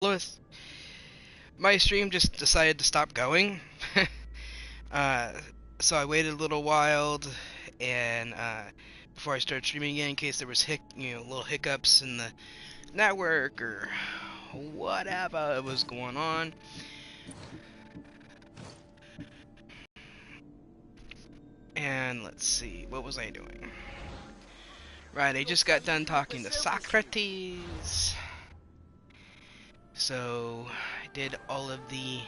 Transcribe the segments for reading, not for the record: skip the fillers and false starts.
Lewis, my stream just decided to stop going. uh, so I waited a little while and before I started streaming again in case there was little hiccups in the network or whatever was going on. And let's see, what was I doing? Right, I just got done talking to Socrates. So I did all of the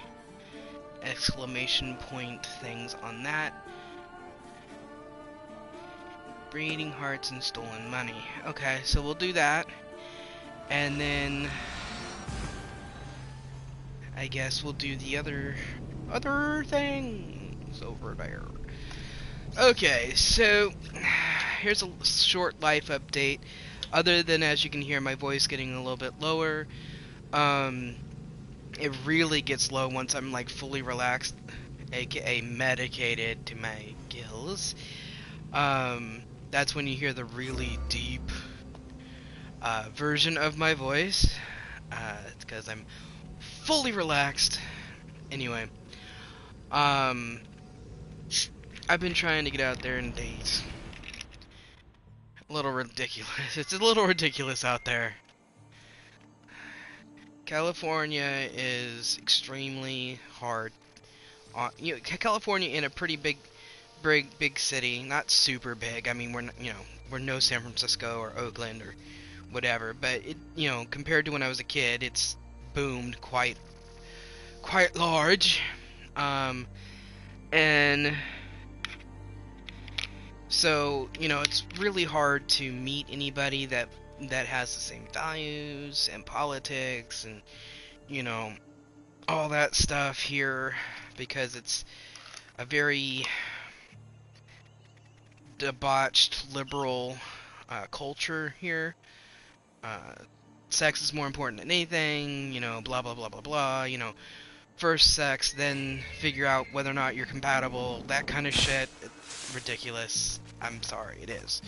exclamation point things on that. Breeding hearts and stolen money. Okay, so we'll do that. And then I guess we'll do the other things over there. Okay, so here's a short life update. Other than, as you can hear, my voice getting a little bit lower. It really gets low once I'm like fully relaxed, aka medicated to my gills. That's when you hear the really deep version of my voice. It's because I'm fully relaxed. Anyway, I've been trying to get out there and date. A little ridiculous. It's a little ridiculous out there. California is extremely hard. California in a pretty big city, not super big. I mean, we're no San Francisco or Oakland or whatever, but compared to when I was a kid, it's boomed quite large. And so, it's really hard to meet anybody that has the same values and politics and all that stuff here, because it's a very debauched liberal culture here. Sex is more important than anything, blah blah blah blah blah, first sex, then figure out whether or not you're compatible, that kind of shit. It's ridiculous. I'm sorry, it is.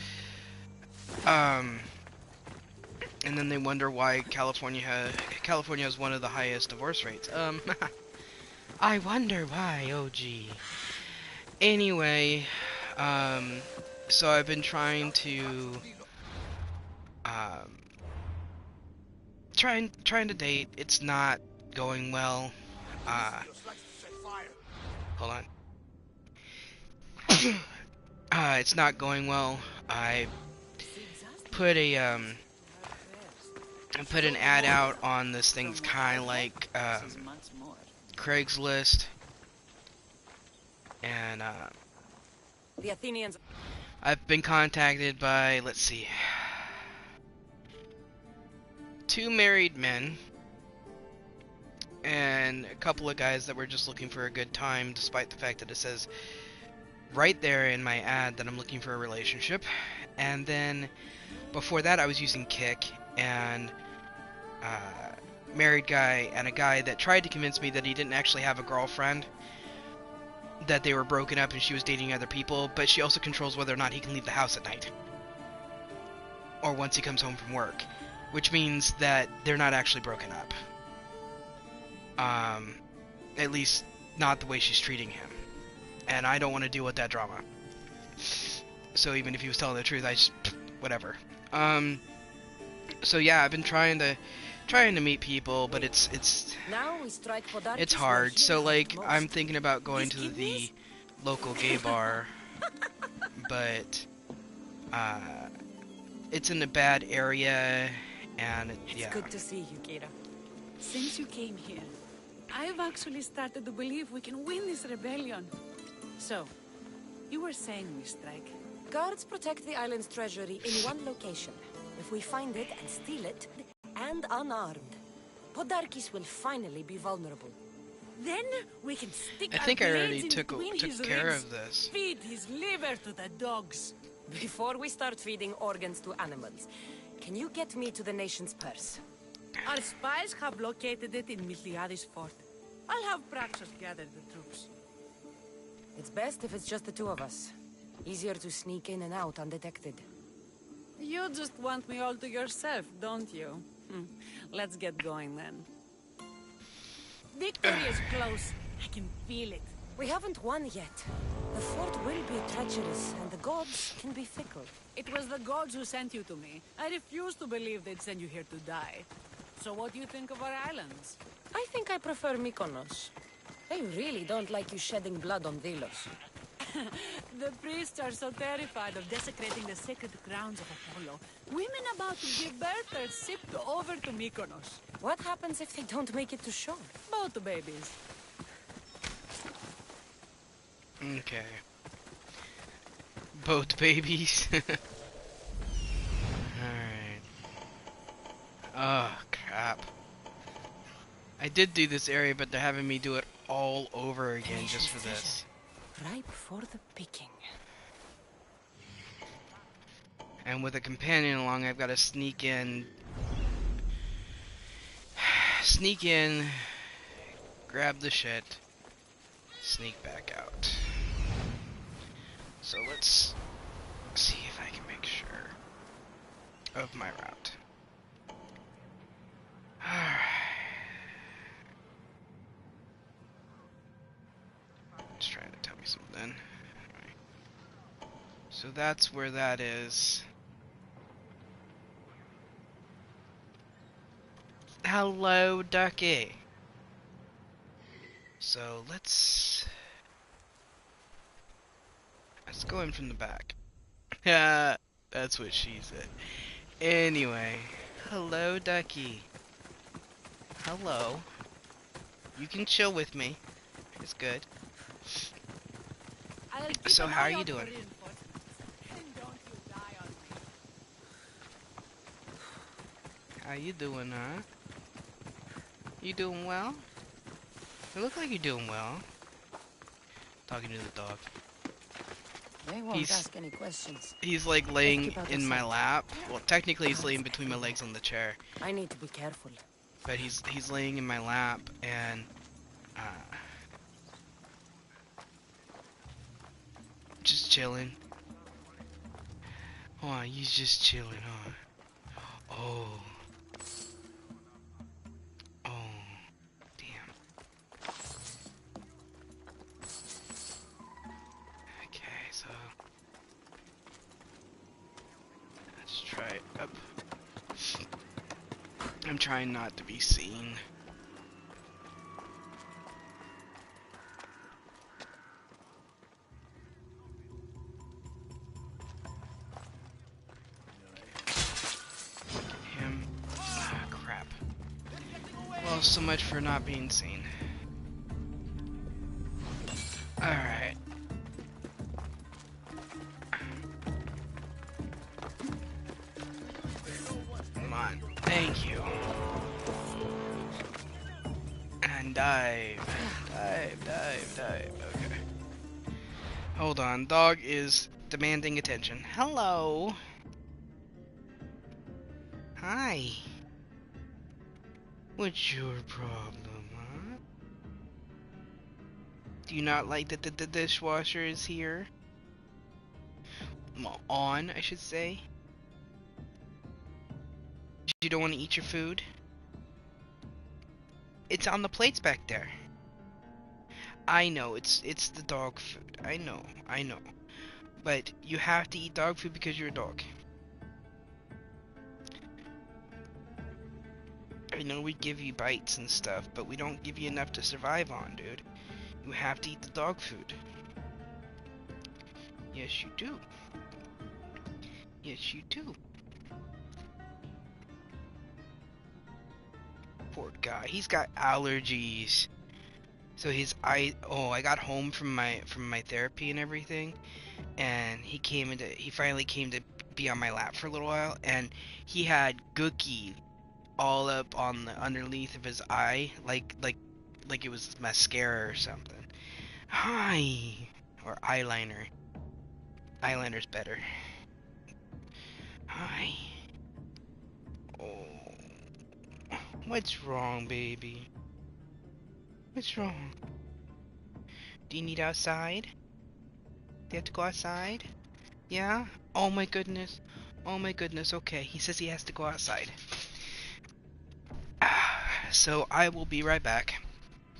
And then they wonder why California has one of the highest divorce rates. I wonder why, OG. Anyway, so I've been trying to trying to date. It's not going well. Hold on. It's not going well. I put an ad out on this thing's kind of like Craigslist, and the Athenians. I've been contacted by, let's see, 2 married men and a couple of guys that were just looking for a good time, despite the fact that it says right there in my ad that I'm looking for a relationship. And then before that I was using Kick, and married guy and a guy that tried to convince me that he didn't actually have a girlfriend, that they were broken up and she was dating other people, but she also controls whether or not he can leave the house at night or once he comes home from work, which means that they're not actually broken up. At least not the way she's treating him, and I don't want to deal with that drama. So even if he was telling the truth, I just whatever. So yeah, I've been trying to meet people, but it's hard. So like, I'm thinking about going to the local gay bar, but it's in a bad area, and yeah. It's good to see you, Kira. Since you came here, I've actually started to believe we can win this rebellion. So, you were saying we strike. Guards protect the island's treasury in one location. If we find it and steal it, and unarmed, Podarkis will finally be vulnerable. Then we can stick I our think I already blades in took between his care ribs, of this. feed his liver to the dogs. Before we start feeding organs to animals, can you get me to the nation's purse? Our spies have located it in Miltiades fort. I'll have Praxis gather the troops. It's best if it's just the two of us. Easier to sneak in and out undetected. You just want me all to yourself, don't you? Let's get going then. Victory is close. I can feel it. We haven't won yet. The fort will be treacherous, and the gods can be fickle. It was the gods who sent you to me. I refuse to believe they'd send you here to die. So what do you think of our islands? I think I prefer Mykonos. They really don't like you shedding blood on Delos. The priests are so terrified of desecrating the sacred grounds of Apollo. Women about to give birth are shipped over to Mykonos. What happens if they don't make it to shore? Both babies. Okay. Both babies. Alright. Oh, crap. I did do this area, but they're having me do it all over again just for this. Ripe for the picking. And with a companion along, I've got to sneak in, grab the shit, sneak back out. So let's see if I can make sure of my route. Alright. It's trying to tell me something. Alright. So that's where that is. Hello, Ducky. So let's go in from the back. Yeah, that's what she said. Anyway, hello, Ducky. Hello. You can chill with me. It's good. I'll keep So an how are eye you out for doing? reinforcements. And don't you die on me. How you doing, huh? You doing well? You look like you're doing well. Talking to the dog. They won't He's- ask any questions. He's like laying keep out of in my sight. lap. Well, technically he's laying between my legs on the chair, I need to be careful. but he's laying in my lap and just chilling. Oh, he's just chilling, huh? Oh. Oh. Damn. Okay, so let's try it up. I'm trying not to be seen. Him. Ah, crap. Well, so much for not being seen. Alright. Come on. Thank you. And dive. Dive. Okay. Hold on. Dog is demanding attention. Hello. Hi. What's your problem, huh? Do you not like that the dishwasher is here? On, I should say. You don't want to eat your food? It's on the plates back there. I know, it's the dog food. I know. But you have to eat dog food because you're a dog. I know we give you bites and stuff, but we don't give you enough to survive on, dude. You have to eat the dog food. Yes, you do. Yes, you do. Poor guy. He's got allergies. So his eye. Oh, I got home from my therapy and everything, and he finally came to be on my lap for a little while, and he had gookie all up on the underneath of his eye, like it was mascara or something. Hi, or eyeliner. Eyeliner's better. Hi. Oh, what's wrong, baby? What's wrong? Do you need outside? Do you have to go outside? Yeah? Oh my goodness. Oh my goodness. Okay, he says he has to go outside. So I will be right back.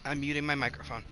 I'm muting my microphone.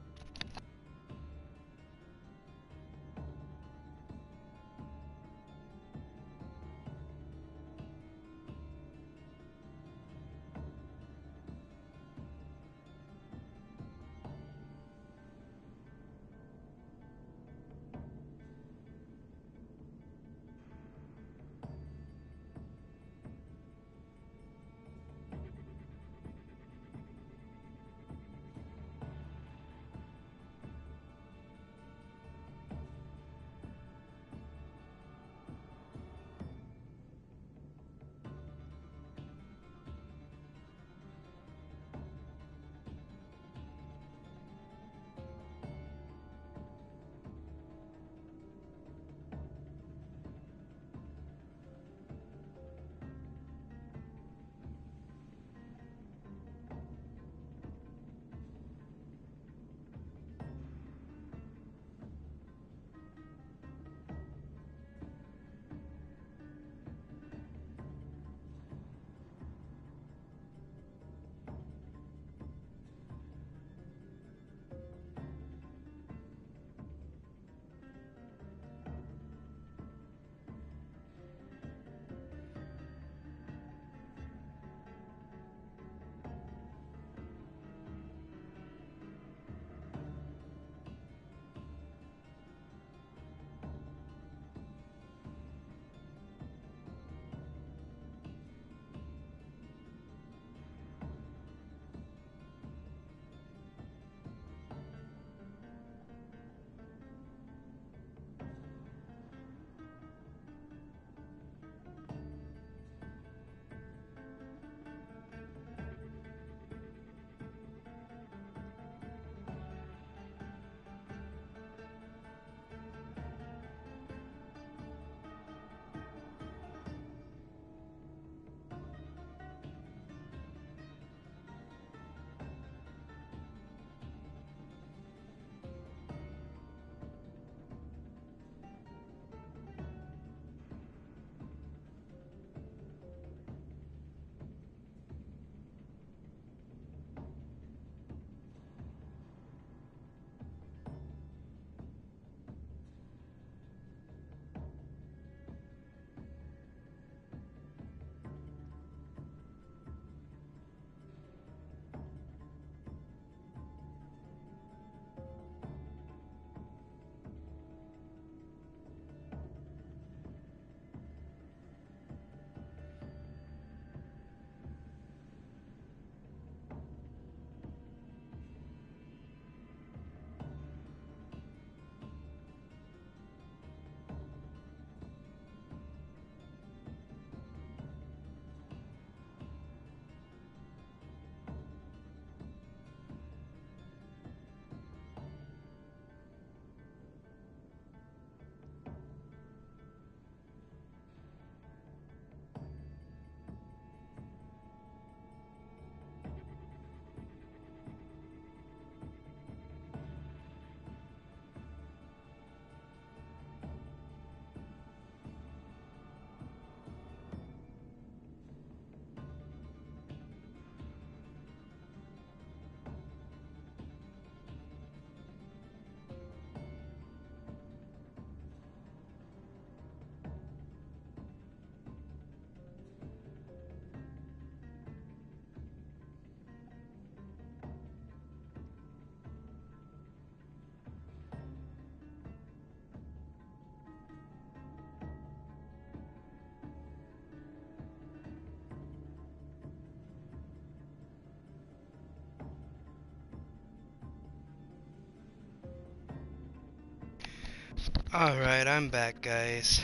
Alright, I'm back, guys.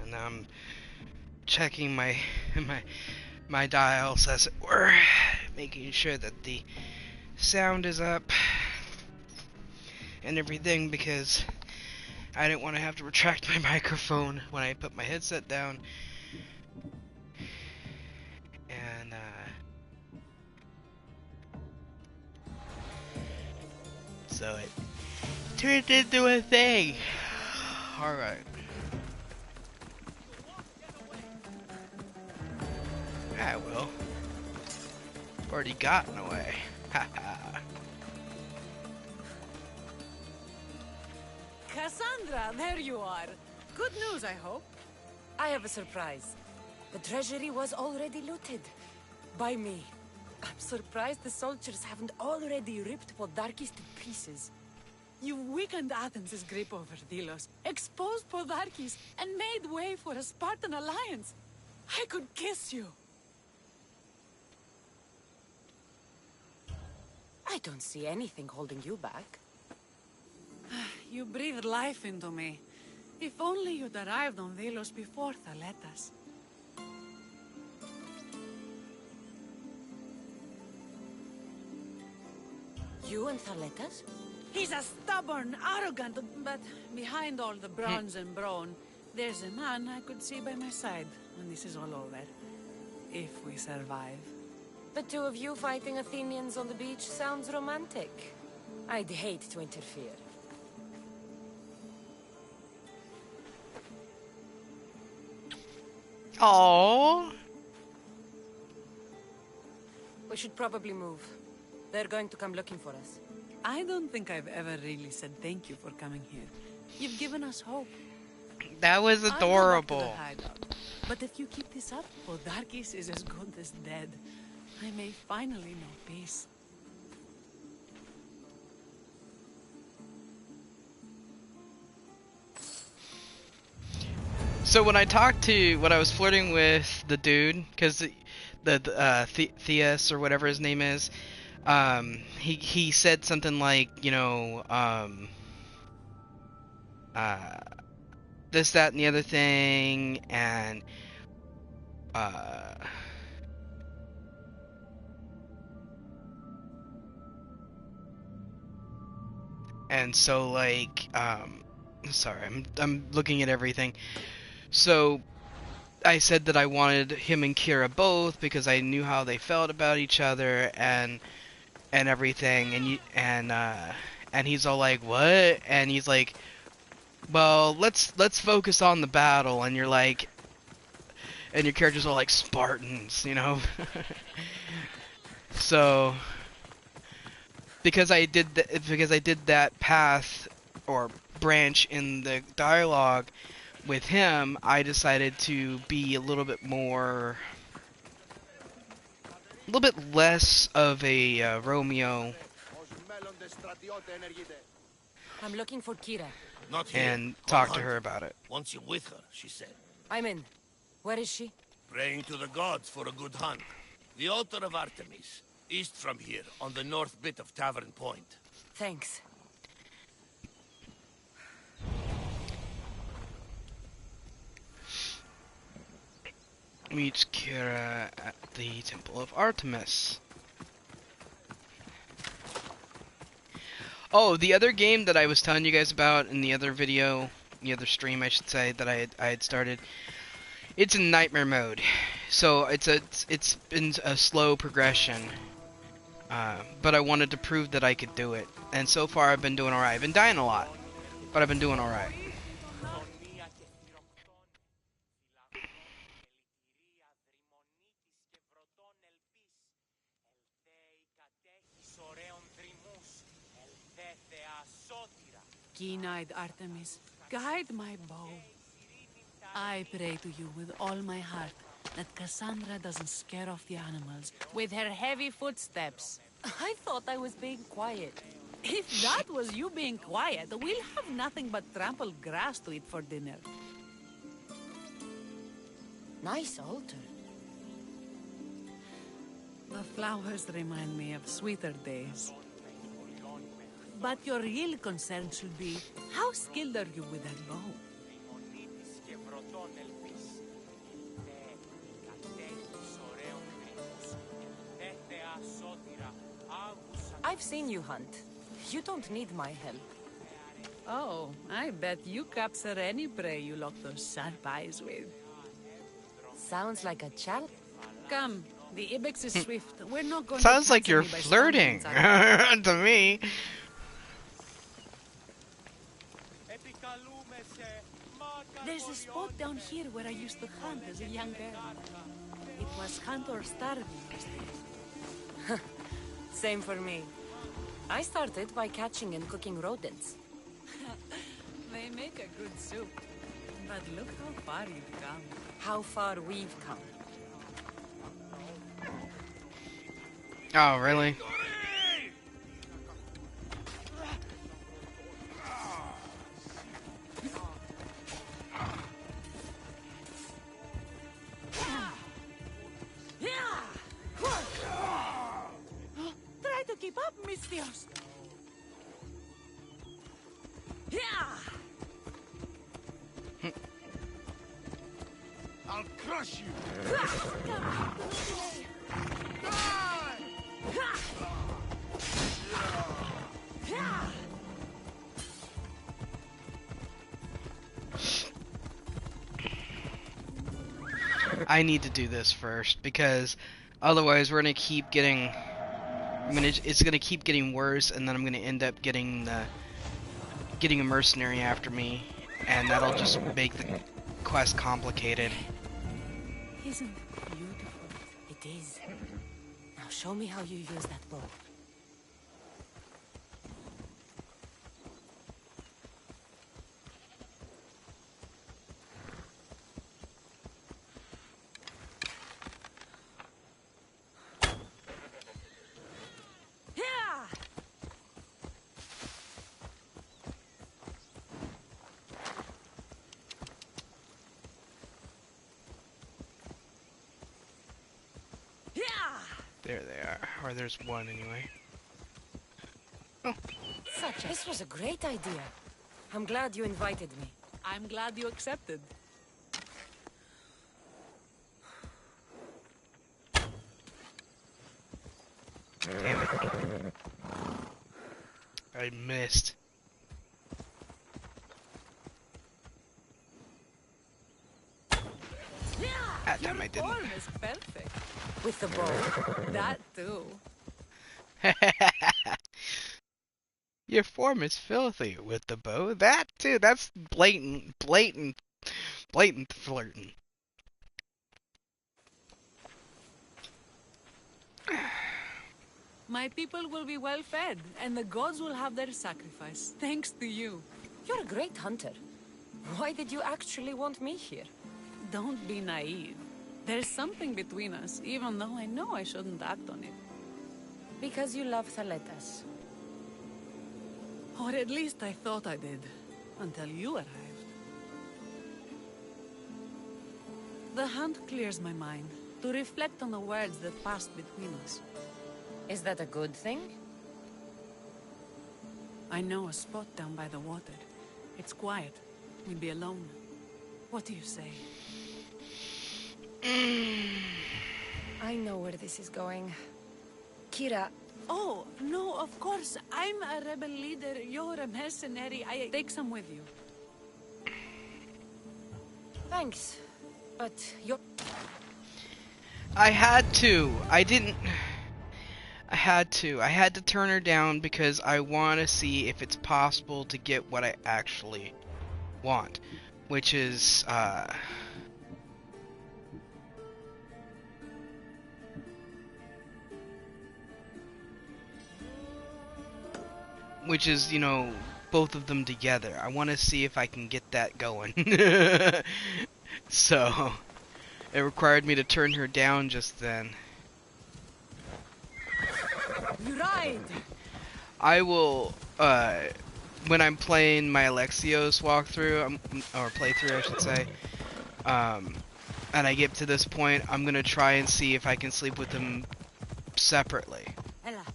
And I'm checking my my dials, as it were, making sure that the sound is up and everything, because I didn't want to have to retract my microphone when I put my headset down. And so it turned into a thing. Alright. I will. Already gotten away. Haha. Cassandra, there you are. Good news, I hope. I have a surprise. The treasury was already looted. By me. I'm surprised the soldiers haven't already ripped Podarkis to pieces. You weakened Athens' grip over Delos, exposed Podarkis, and made way for a Spartan alliance. I could kiss you. I don't see anything holding you back. You breathed life into me. If only you'd arrived on Delos before Thaletas. You and Thaletas? He's a stubborn, arrogant, but behind all the bronze and brawn, there's a man I could see by my side when this is all over. If we survive. The two of you fighting Athenians on the beach sounds romantic. I'd hate to interfere. Oh. We should probably move. They're going to come looking for us. I don't think I've ever really said thank you for coming here. You've given us hope. That was I'll go back to adorable. the hideout. But if you keep this up, Podarkis is as good as dead. I may finally know peace. So when I was flirting with the dude, because Theus or whatever his name is, he said something like, this, that, and the other thing, and so like, sorry, I'm looking at everything. So I said that I wanted him and Kira both because I knew how they felt about each other and everything, and he's all like, what? And he's like, well, let's focus on the battle, and you're like, and your character's all like Spartans, you know. So because I did that path or branch in the dialogue with him, I decided to be a little bit less of a Romeo. I'm looking for Kira. Not here. And talk to her about it. Once you're with her, she said. I'm in. Where is she? Praying to the gods for a good hunt. The altar of Artemis, east from here, on the north bit of Tavern Point. Thanks. Meets Kira at the Temple of Artemis. Oh, the other game that I was telling you guys about in the other video, the other stream I should say, that I had started, it's in nightmare mode. So it's been a slow progression. But I wanted to prove that I could do it. And so far I've been doing alright. I've been dying a lot, but I've been doing alright. Keen-eyed Artemis, guide my bow. I pray to you with all my heart that Cassandra doesn't scare off the animals with her heavy footsteps. I thought I was being quiet. If that was you being quiet, we'll have nothing but trampled grass to eat for dinner. Nice altar. The flowers remind me of sweeter days. But your real concern should be, how skilled are you with that bow? I've seen you hunt. You don't need my help. Oh, I bet you capture any prey you lock those sharp eyes with. Sounds like a challenge. Come, the Ibex is swift. We're not going Sounds to like you're catch any by flirting stumbling, to me. There's a spot down here where I used to hunt as a young girl. It was hunt or starve in those days. Same for me. I started by catching and cooking rodents. They may make a good soup. But look how far you've come. How far we've come. Oh, really? Try to keep up, Mistios. I'll crush you! I need to do this first because otherwise we're gonna keep getting. It's gonna keep getting worse, and then I'm gonna end up getting a mercenary after me, and that'll just make the quest complicated. Isn't it beautiful? It is. Now show me how you use that bow. There they are, or there's one anyway. Oh. This was a great idea. I'm glad you invited me. I'm glad you accepted. Damn it. I missed. That time I didn't. Form is perfect. With the bow. That too. Your form is filthy with the bow. That too. That's blatant flirting. My people will be well fed, and the gods will have their sacrifice, thanks to you. You're a great hunter. Why did you actually want me here? Don't be naive. There's something between us, even though I know I shouldn't act on it. Because you love Thaletas. Or at least I thought I did, until you arrived. The hunt clears my mind, to reflect on the words that passed between us. Is that a good thing? I know a spot down by the water. It's quiet. We'll be alone. What do you say? I know where this is going. Kira, Oh, no, of course. I'm a rebel leader. You're a mercenary. Take some with you. thanks. But you're... I had to. I didn't. I had to. I had to turn her down because I want to see if it's possible to get what I actually want, which is you know, both of them together. I want to see if I can get that going. So, it required me to turn her down just then. You ride! I will, when I'm playing my Alexios walkthrough, or playthrough I should say, and I get to this point, I'm gonna try and see if I can sleep with them separately. Ella.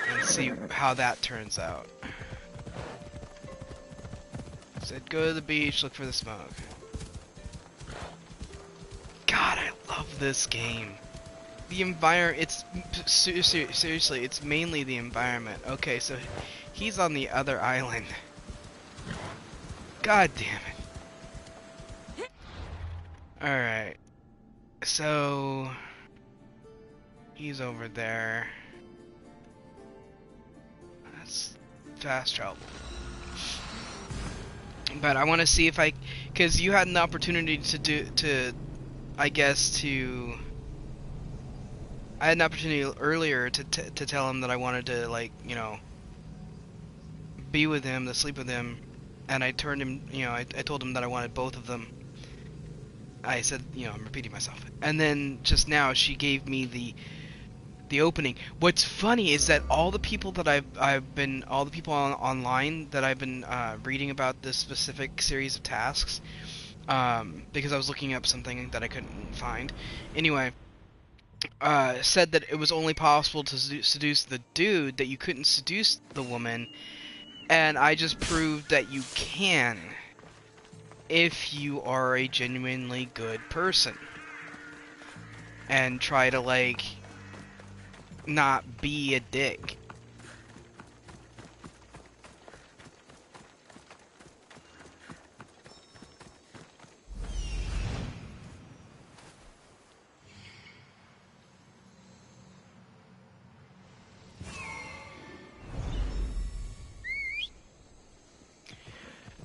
And see how that turns out. Said go to the beach, look for the smoke. God, I love this game. The environment, it's seriously, it's mainly the environment. Okay, so he's on the other island. God damn it. Alright. So he's over there. That's fast travel. But I want to see if because you had an opportunity I had an opportunity earlier to tell him that I wanted to, like, you know, be with him, to sleep with him, and I turned him, I told him that I wanted both of them. I said, I'm repeating myself. And then just now she gave me the opening. What's funny is that all the people that all the people online that I've been reading about this specific series of tasks, because I was looking up something that I couldn't find. Anyway, said that it was only possible to seduce the dude, that you couldn't seduce the woman, and I just proved that you can, if you are a genuinely good person, and try to, like, not be a dick.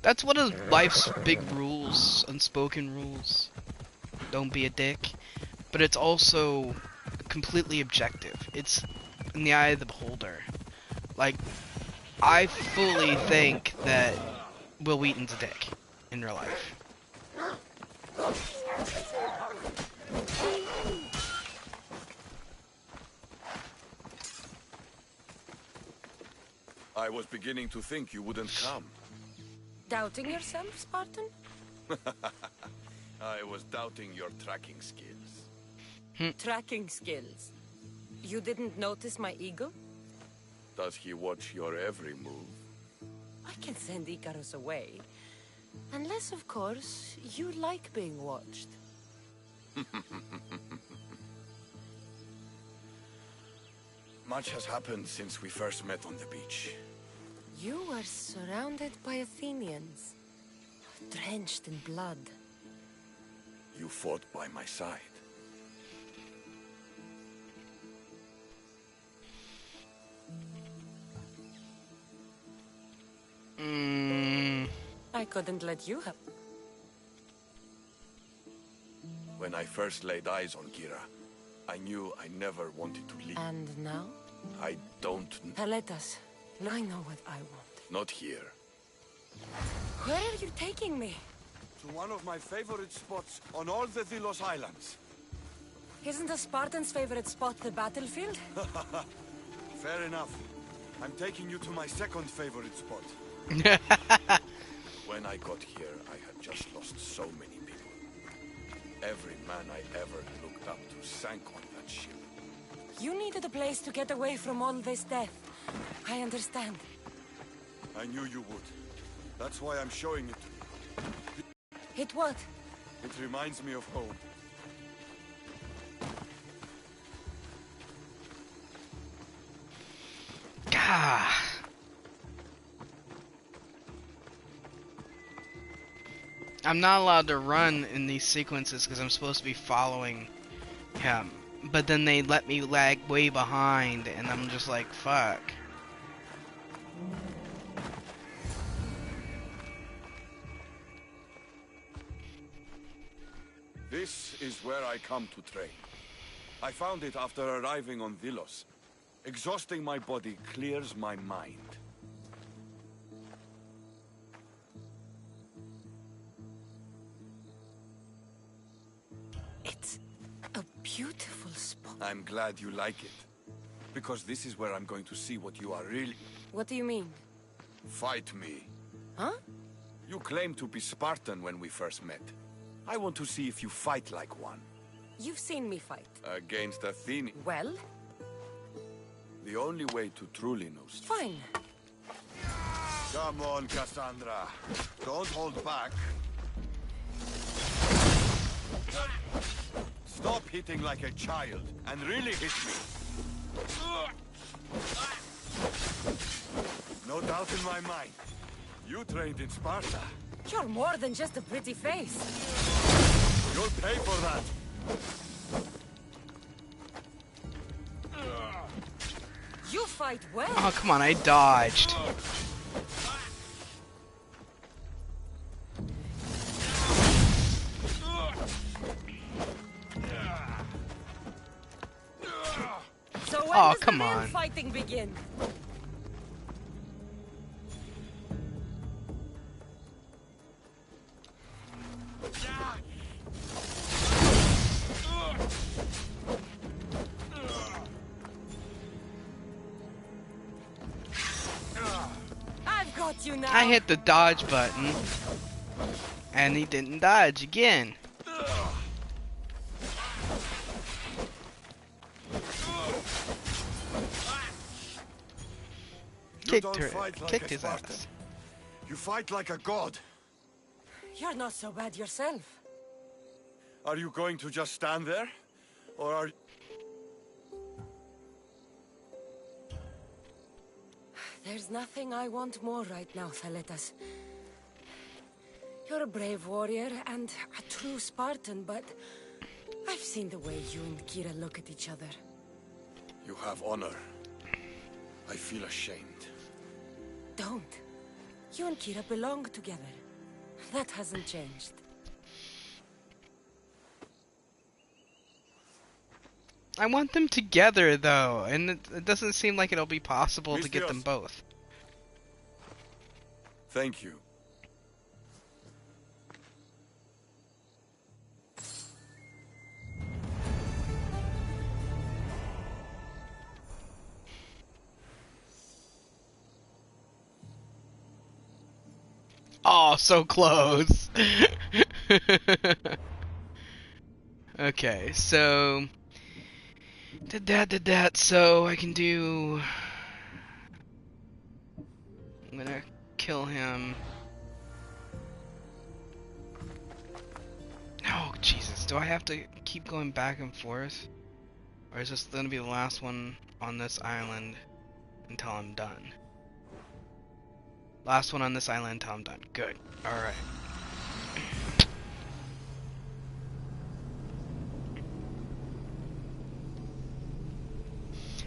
That's one of life's big rules, unspoken rules. Don't be a dick. But it's also completely objective. It's in the eye of the beholder. Like, I fully think that Will Wheaton's a dick in real life. I was beginning to think you wouldn't come. Doubting yourself, Spartan? I was doubting your tracking skills. Tracking skills. You didn't notice my eagle? Does he watch your every move? I can send Icarus away. Unless, of course, you like being watched. Much has happened since we first met on the beach. You are surrounded by Athenians, drenched in blood. You fought by my side. I couldn't let you have. When I first laid eyes on Kira, I knew I never wanted to leave. And now? I don't... Heletas, I know what I want. Not here. Where are you taking me? To one of my favorite spots on all the Delos Islands. Isn't a Spartan's favorite spot the battlefield? Fair enough. I'm taking you to my second favorite spot. When I got here, I had just lost so many people. Every man I ever looked up to sank on that ship. You needed a place to get away from all this death. I understand. I knew you would. That's why I'm showing it to you. It what? It reminds me of home. Gah. I'm not allowed to run in these sequences because I'm supposed to be following him. But then they let me lag way behind, and I'm just like, fuck. This is where I come to train. I found it after arriving on Delos. Exhausting my body clears my mind. It's a beautiful spot. I'm glad you like it. Because this is where I'm going to see what you are really... What do you mean? Fight me. Huh? You claimed to be Spartan when we first met. I want to see if you fight like one. You've seen me fight. Against Athene. Well? The only way to truly know... Fine. Come on, Cassandra. Don't hold back. Stop hitting like a child and really hit me. No doubt in my mind. You trained in Sparta. You're more than just a pretty face. You'll pay for that. You fight well. Oh, come on, I dodged. So when Oh, does come the real on. fighting begin? got you now. I hit the dodge button, and he didn't dodge again. Kicked his ass. You fight like a god. You're not so bad yourself. Are you going to just stand there? Or are... There's nothing I want more right now, Thaletas. You're a brave warrior and a true Spartan, but I've seen the way you and Kira look at each other. You have honor. I feel ashamed. Don't. You and Kira belong together. That hasn't changed. I want them together, though, and it doesn't seem like it'll be possible to get them both. Thank you. Oh, so close. Okay, so did that, so I can do... I'm gonna kill him. Oh, Jesus, do I have to keep going back and forth? Or is this gonna be the last one on this island until I'm done? Last one on this island until I'm done. Good. Alright.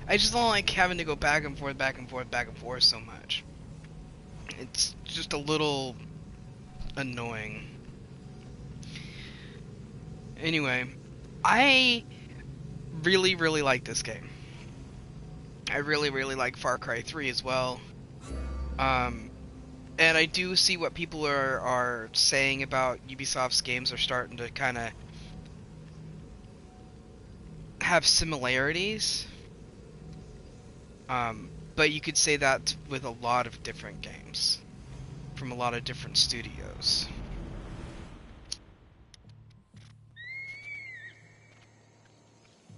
I just don't like having to go back and forth, back and forth, back and forth so much. It's just a little annoying. Anyway, I really, really like this game. I really, really like Far Cry 3 as well. And I do see what people are saying about Ubisoft's games are starting to kind of have similarities. But you could say that with a lot of different games from a lot of different studios.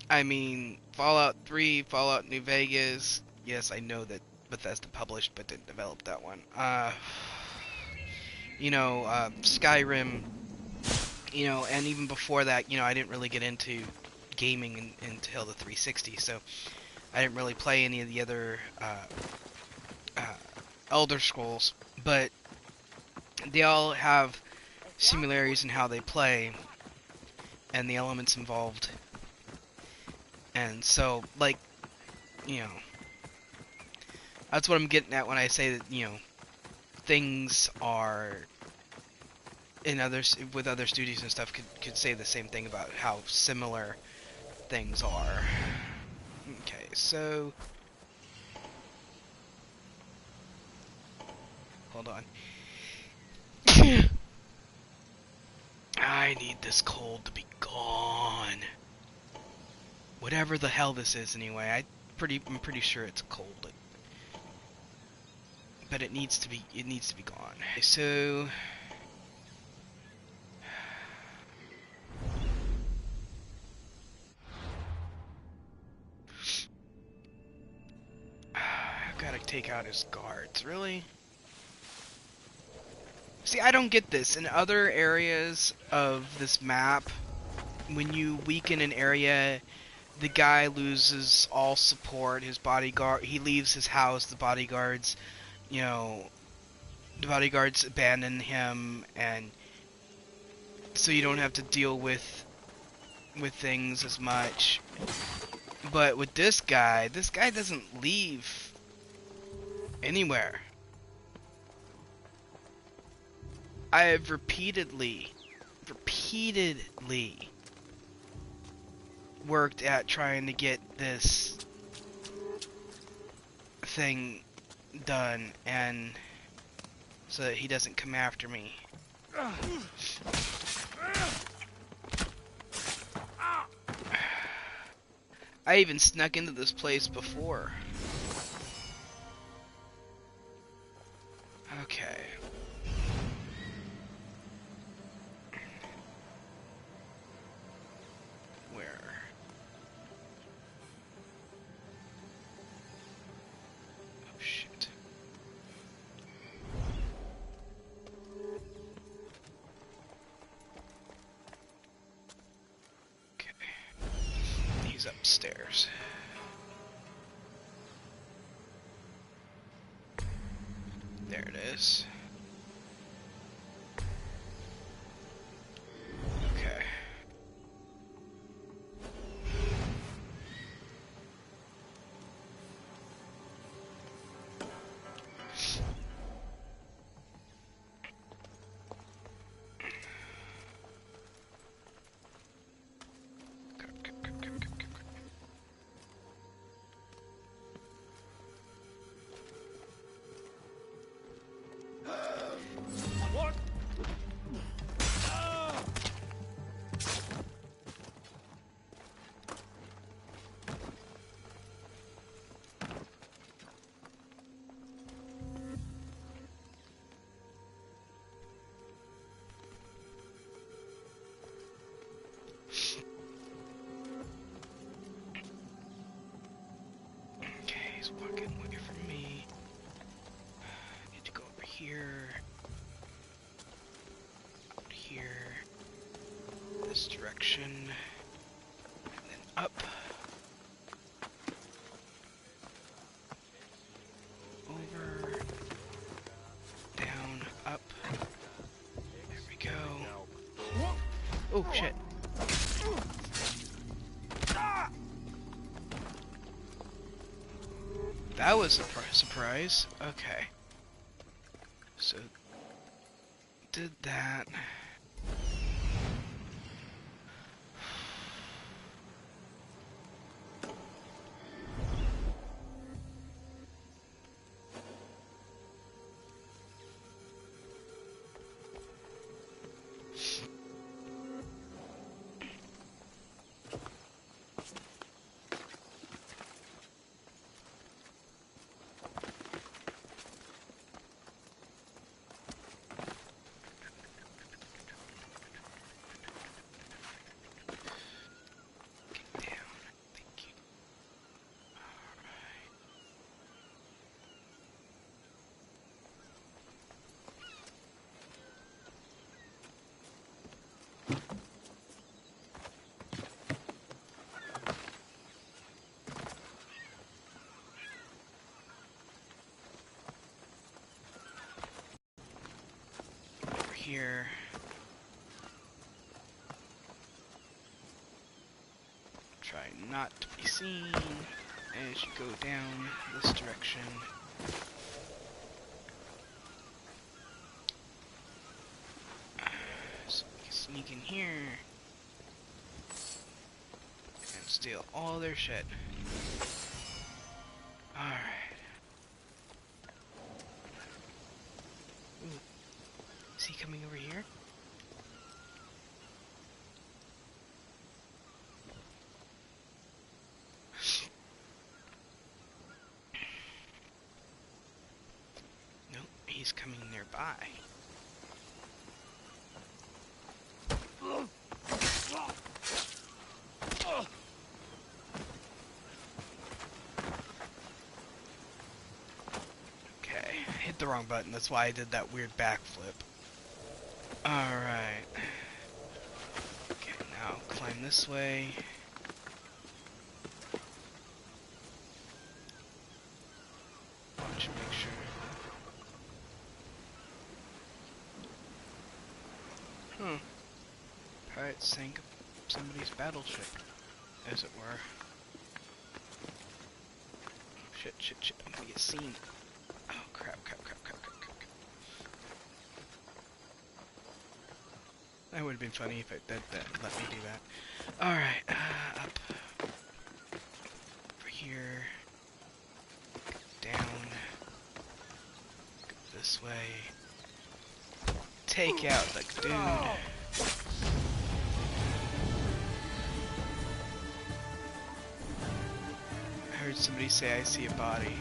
I mean, Fallout 3, Fallout New Vegas, yes, I know that Bethesda published but didn't develop that one. Skyrim, and even before that, I didn't really get into gaming until the 360, so I didn't really play any of the other Elder Scrolls, but they all have similarities in how they play and the elements involved. And so, that's what I'm getting at when I say that, things are with other studios and stuff could say the same thing about how similar things are. Okay, so hold on. I need this cold to be gone. Whatever the hell this is, anyway. I'm pretty sure it's cold. But it needs to be gone. So I've got to take out his guards, really? See, I don't get this. In other areas of this map, when you weaken an area, the guy loses all support, his bodyguard, he leaves his house, the bodyguards abandon him, and so you don't have to deal with things as much. But with this guy doesn't leave anywhere. I have repeatedly worked at trying to get this thing done, and so that he doesn't come after me. I even snuck into this place before. Okay. Where? Oh shit. Okay. He's upstairs. There it is. Okay. What? Okay, he's walking away from me. Need to go over here. Out here. This direction. And then up. Over. Down. Up. There we go. Oh shit. That was a surprise. Okay. So, did that. Get down. Thank you. Alright. Over here. Try not to be seen as you go down this direction. So we can sneak in here and steal all their shit. Alright. Ooh. Is he coming over here? Nope, he's coming nearby. Okay, hit the wrong button. That's why I did that weird backflip. Alright. Okay, now climb this way. Watch, make sure. Pirate sank somebody's battleship, as it were. Shit, shit, shit. I'm gonna get seen. Oh, crap, crap, crap, crap, crap, crap. That would have been funny if it that let me do that. Alright, up. Over here. Down. Go this way. Take out the dude. I heard somebody say I see a body.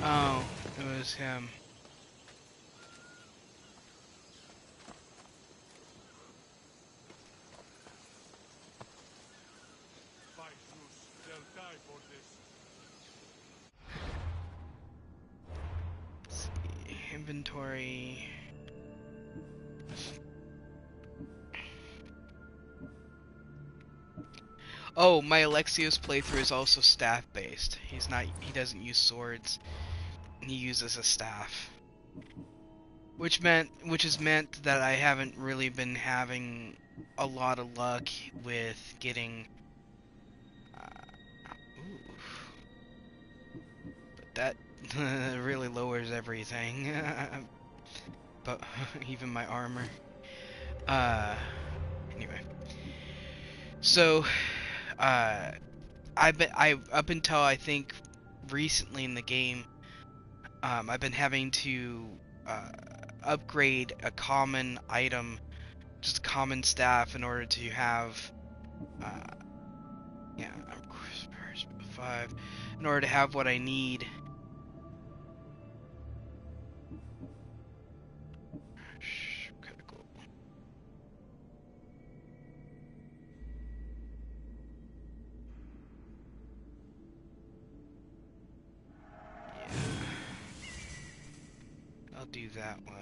Oh, it was him. inventory. Oh, my Alexios playthrough is also staff based. He doesn't use swords. He uses a staff. Which has meant that I haven't really been having a lot of luck with getting ooh, but that really lowers everything. But even my armor. Anyway. So up until I think recently in the game, I've been having to upgrade a common item, just common staff, in order to have, yeah, 5, in order to have what I need. Critical. Yeah. I'll do that one.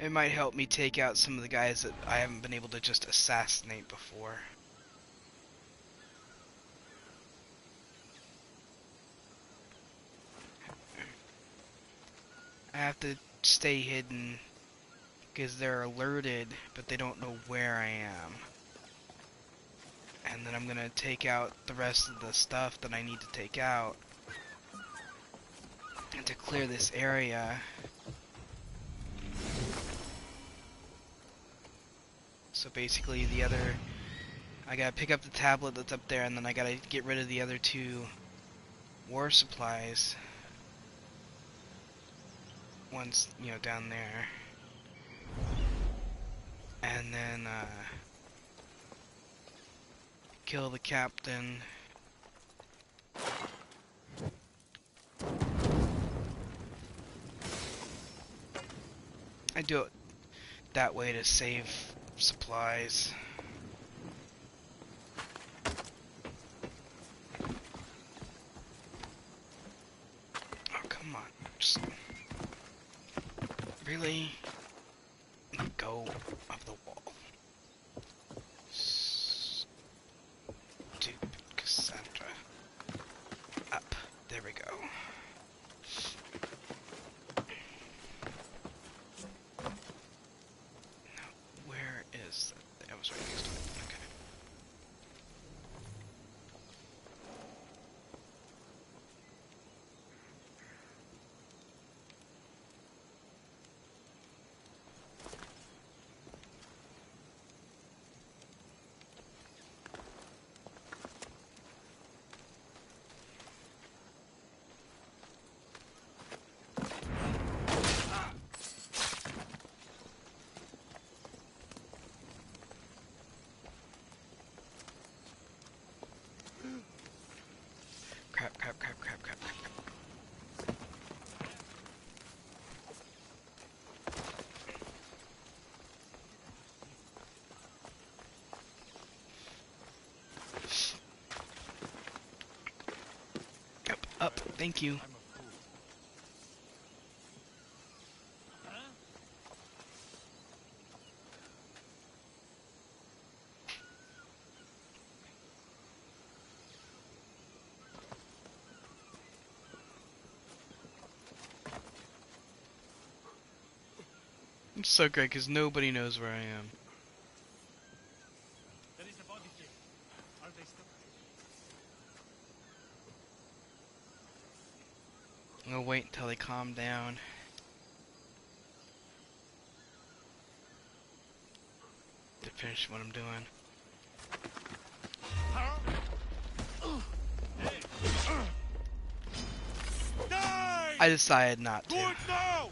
It might help me take out some of the guys that I haven't been able to just assassinate before. I have to stay hidden because they're alerted, but they don't know where I am. And then I'm gonna take out the rest of the stuff that I need to take out. And to clear this area. So basically I gotta pick up the tablet that's up there, and then I gotta get rid of the other 2 war supplies. One's, down there. And then, kill the captain. I do it that way to save supplies. Oh, come on. Just really let go of the wall. Stupid Cassandra. Up. There we go. Where is that? I was right next to it. Okay. Crap. Up. Thank you. It's so great because nobody knows where I am. There is a body here. Are they still? I'm gonna wait until they calm down. To finish what I'm doing. I decided not to. Do it now!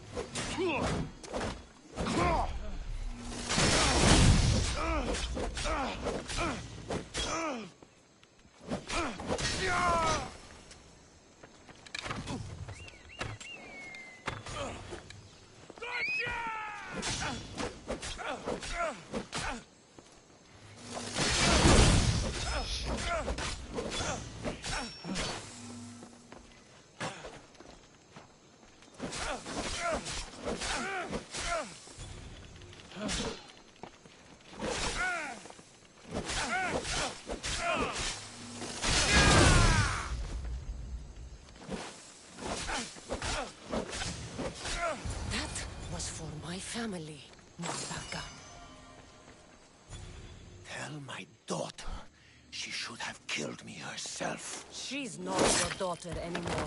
She's not your daughter anymore.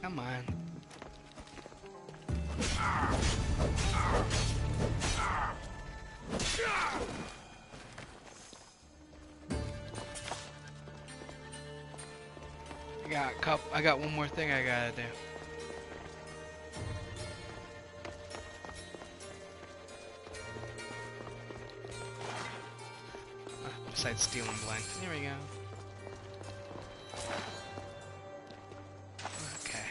Come on. I got one more thing I gotta do. Besides stealing blind. There we go. Okay.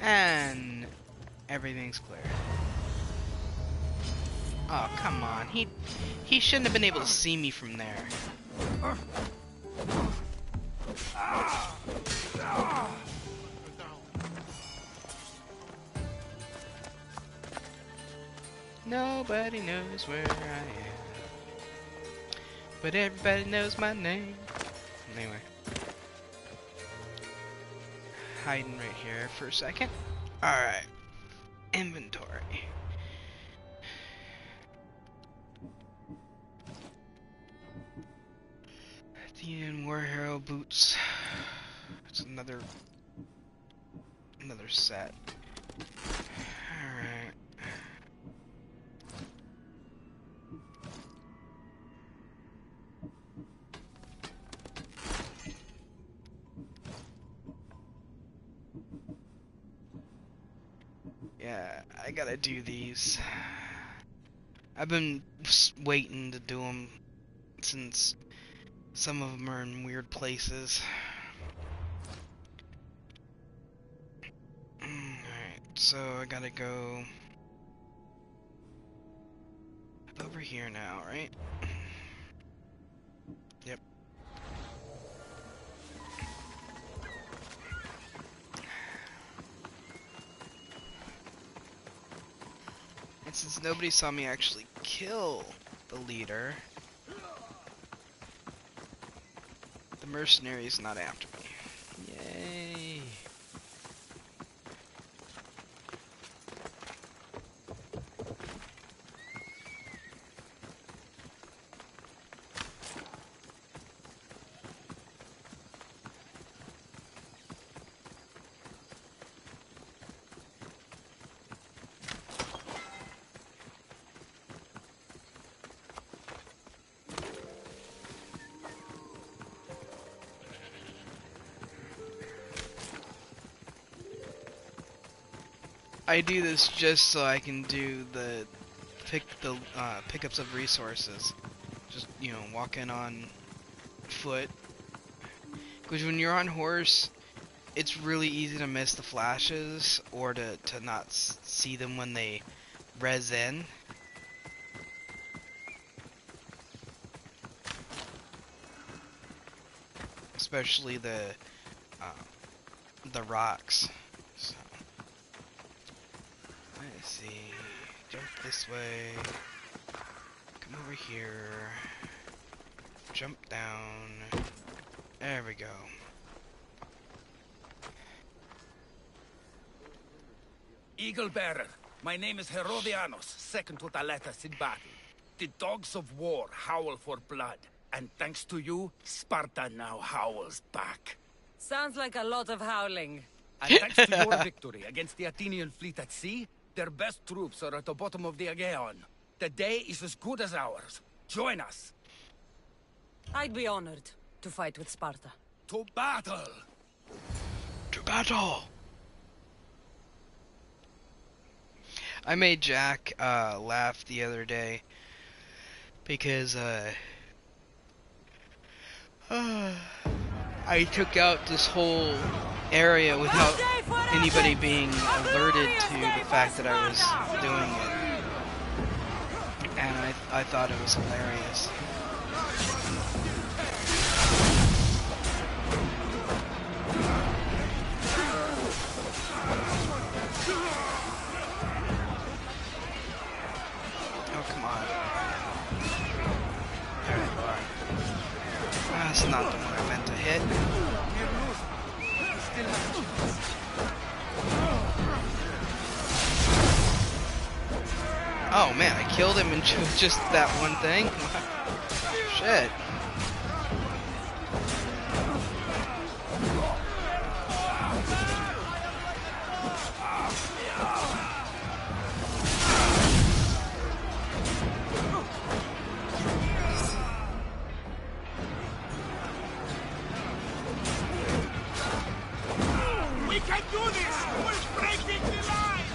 And everything's clear. Oh, come on. He shouldn't have been able to see me from there. Nobody knows where I am, but everybody knows my name. Anyway. Hiding right here for a second. Alright. Inventory. Athenian War Hero boots. It's another set. Alright. Yeah, I gotta do these. I've been waiting to do them since some of them are in weird places. Alright, so I gotta go over here now, right? Yep. And since nobody saw me actually kill the leader, the mercenary's not after me. Yay. I do this just so I can do the pickups of resources. Just, you know, walking on foot. Because when you're on horse, it's really easy to miss the flashes or to not see them when they res in. Especially the rocks. So. Let's see. Jump this way. Come over here. Jump down. There we go. Eagle Bearer, my name is Herodianos, second to Thaletas in battle. The dogs of war howl for blood, and thanks to you, Sparta now howls back. Sounds like a lot of howling. And thanks to your victory against the Athenian fleet at sea, their best troops are at the bottom of the Aegean. The day is as good as ours. Join us. I'd be honored to fight with Sparta. To battle! To battle! I made Jack laugh the other day because I took out this whole area without anybody being alerted to the fact that I was doing it, and I thought it was hilarious. Oh, come on. There you are. That's not the one I meant to hit. Oh man, I killed him in just that one thing? Shit. We can do this! We're breaking the line!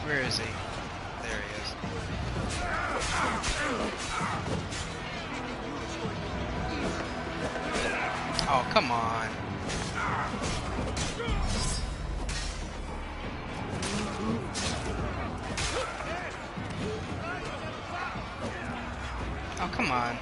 Where is he? There he is. Oh, come on. Oh, come on.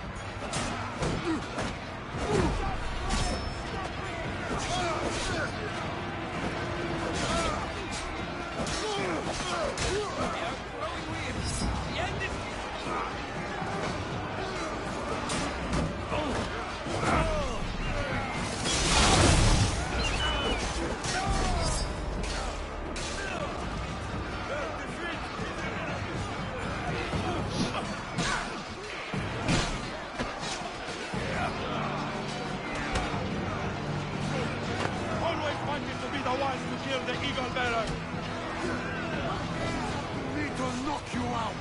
Always wanted to be the one to kill the eagle bearer! Need to knock you out.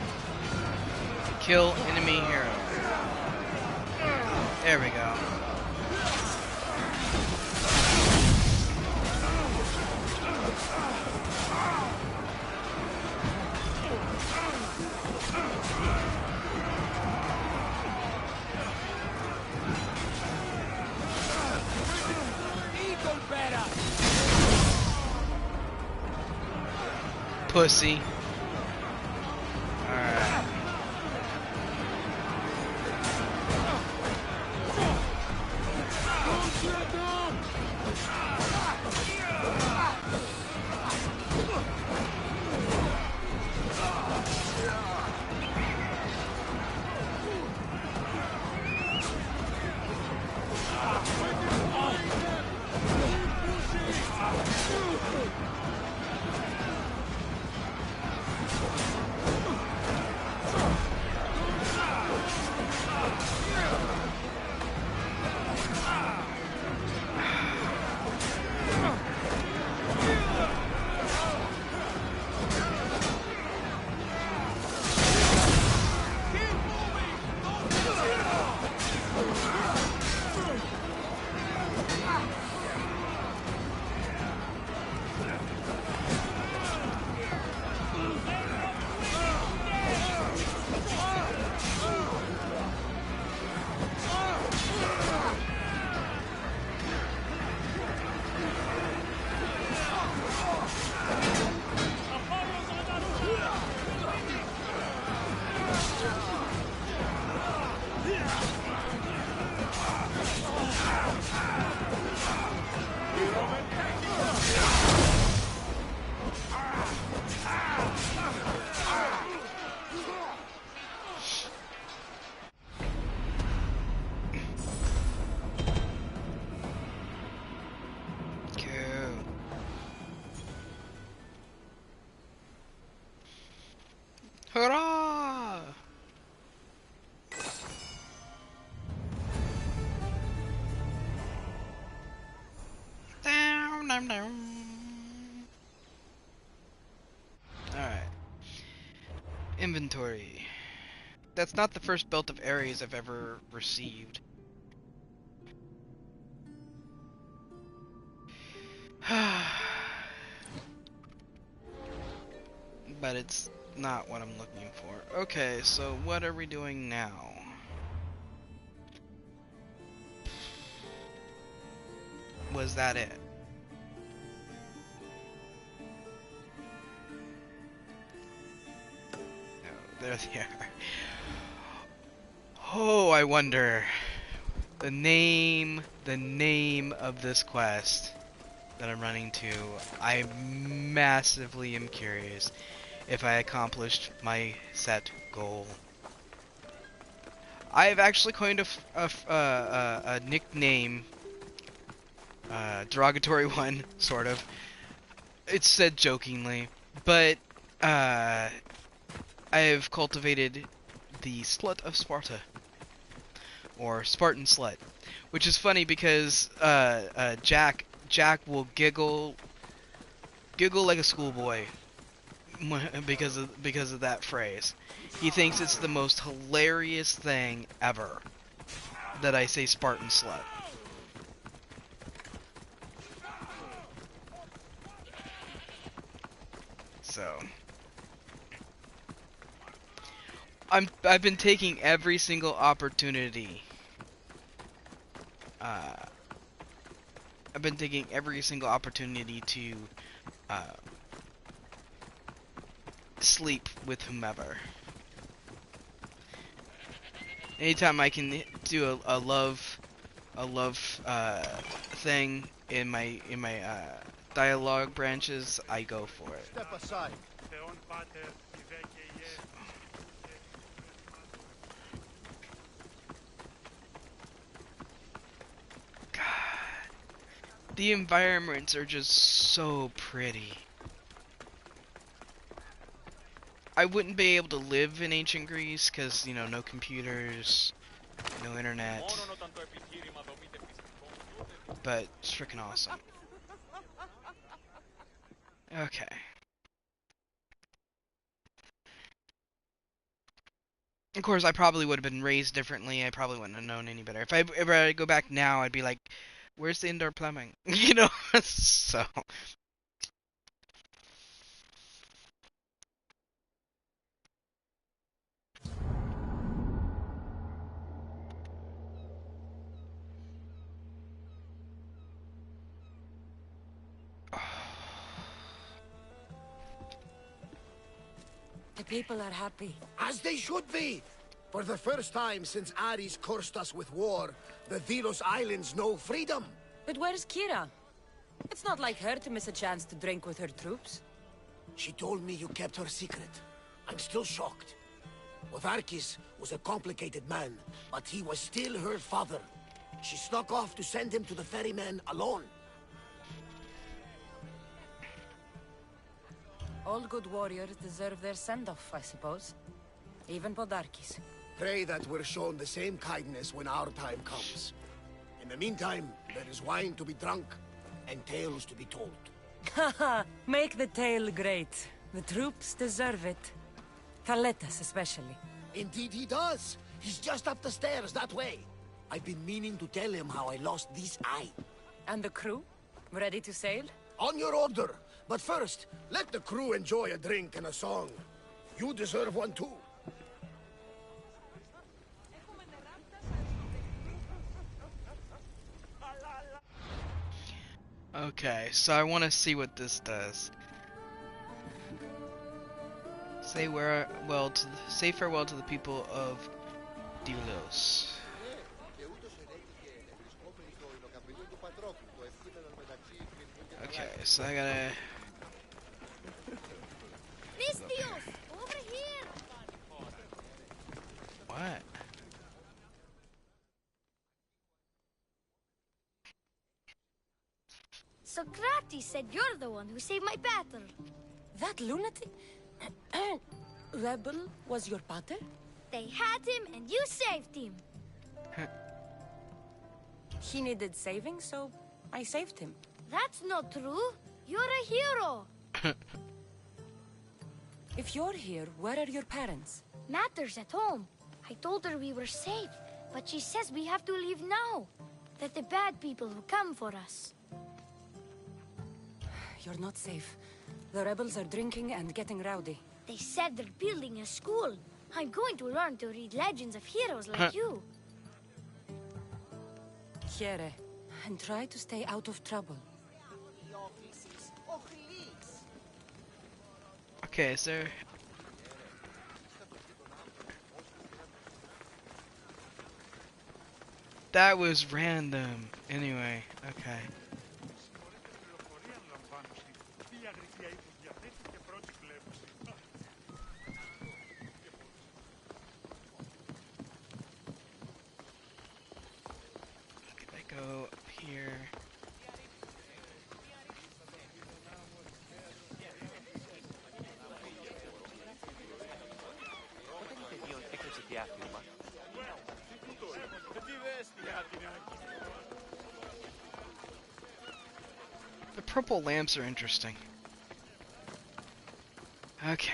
Kill enemy hero. There we go. Eagle bearer! Pussy. Alright. Hurrah! Down, down, down. Alright. Inventory. That's not the first belt of Ares I've ever received. But it's not what I'm looking for. Okay, so what are we doing now? Was that it? No, there they are. Oh, I wonder. The name of this quest that I'm running to, I massively am curious. if I accomplished my set goal. I've actually coined a nickname, derogatory one, sort of. It's said jokingly, but I've cultivated the Slut of Sparta, or Spartan Slut, which is funny because Jack will giggle like a schoolboy because of that phrase. He thinks it's the most hilarious thing ever that I say Spartan Slut. So I've been taking every single opportunity. I've been taking every single opportunity to sleep with whomever. Anytime I can do a love thing in my dialogue branches, I go for it. Step aside. God, the environments are just so pretty. I wouldn't be able to live in ancient Greece because, you know, no computers, no internet. But it's freaking awesome. Okay. Of course, I probably would have been raised differently. I probably wouldn't have known any better. If I ever go back now, I'd be like, "Where's the indoor plumbing?" You know. So. The people are happy. As they should be! For the first time since Ares cursed us with war, the Delos Islands know freedom! But where's Kira? It's not like her to miss a chance to drink with her troops. She told me you kept her secret. I'm still shocked. Otharkis was a complicated man, but he was still her father. She snuck off to send him to the ferryman alone. All good warriors deserve their send-off, I suppose. Even Podarkis. Pray that we're shown the same kindness when our time comes. In the meantime, there is wine to be drunk, and tales to be told. Haha, make the tale great. The troops deserve it. Kaletas especially. Indeed he does! He's just up the stairs that way. I've been meaning to tell him how I lost this eye. And the crew? Ready to sail? On your order! But first, let the crew enjoy a drink and a song. You deserve one too. Okay, so I want to see what this does. Say farewell to the people of Delos. Okay, so I gotta. Mistios, over here. What? Socrates said you're the one who saved my battle. That lunatic? Rebel was your pater? They had him and you saved him. He needed saving, so I saved him. That's not true. You're a hero. If you're here, where are your parents? Matter's at home. I told her we were safe, but she says we have to leave now. That the bad people will come for us. You're not safe. The rebels are drinking and getting rowdy. They said they're building a school. I'm going to learn to read legends of heroes like you. Here, and try to stay out of trouble. Okay, so that was random. Anyway, okay. The purple lamps are interesting. Okay.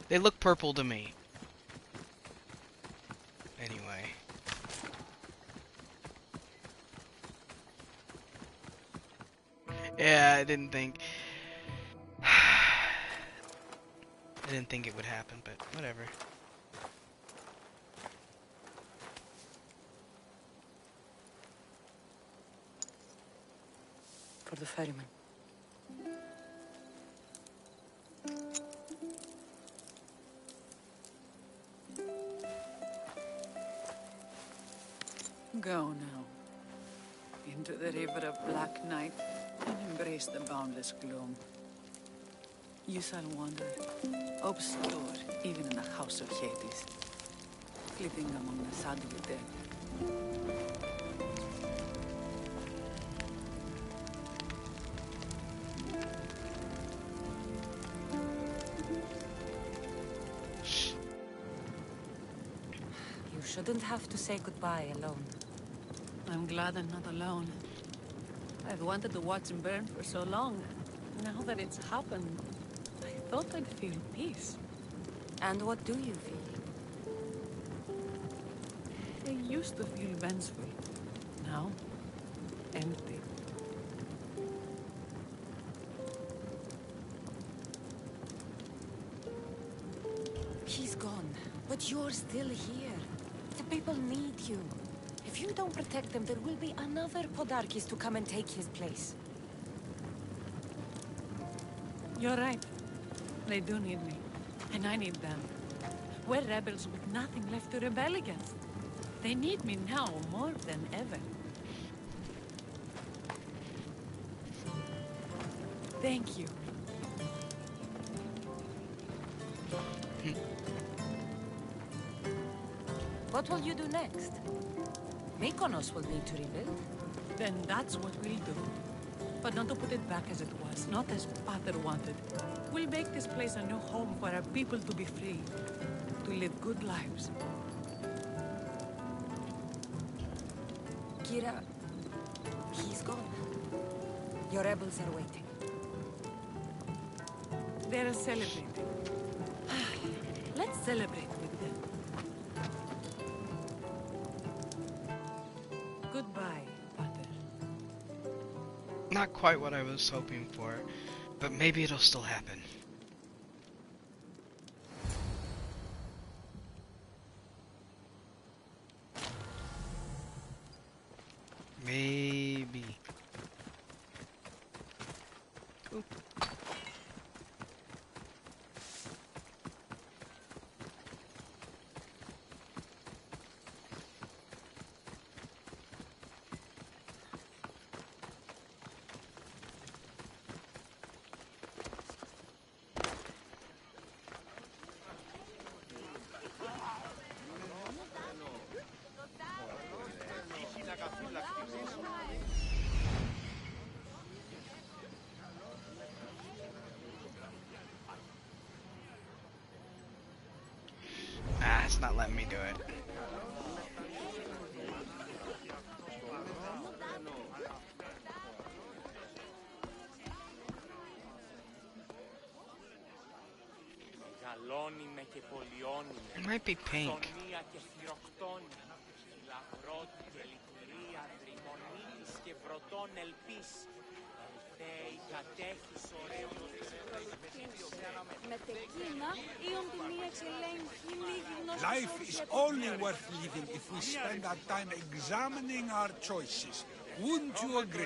They look purple to me. Anyway. Yeah, I didn't think... I didn't think it would happen, but whatever. For the ferryman. Go now. Into the river of black night and embrace the boundless gloom. You shall wander, obscure even in the house of Hades, flitting among the sadly dead. You shouldn't have to say goodbye alone. I'm glad I'm not alone. I've wanted to watch him burn for so long. Now that it's happened, I thought I'd feel peace. And what do you feel? I used to feel vengeful. Now, empty. He's gone, but you're still here. The people need you. If you don't protect them, there will be another Podarkis to come and take his place. You're right. They do need me. And I need them. We're rebels with nothing left to rebel against. They need me now more than ever. Thank you. What will you do next? Mykonos will need to rebuild. Then that's what we'll do. But not to put it back as it was, not as Pater wanted. We'll make this place a new home for our people to be free, to live good lives. Kira, he's gone. Your rebels are waiting. They're celebrating. Let's celebrate with them. Goodbye, Pater. Not quite what I was hoping for, but maybe it'll still happen. Maybe. Oop. Ah, it's not letting me do it. It might be pink. Life is only worth living if we spend our time examining our choices. Wouldn't you agree?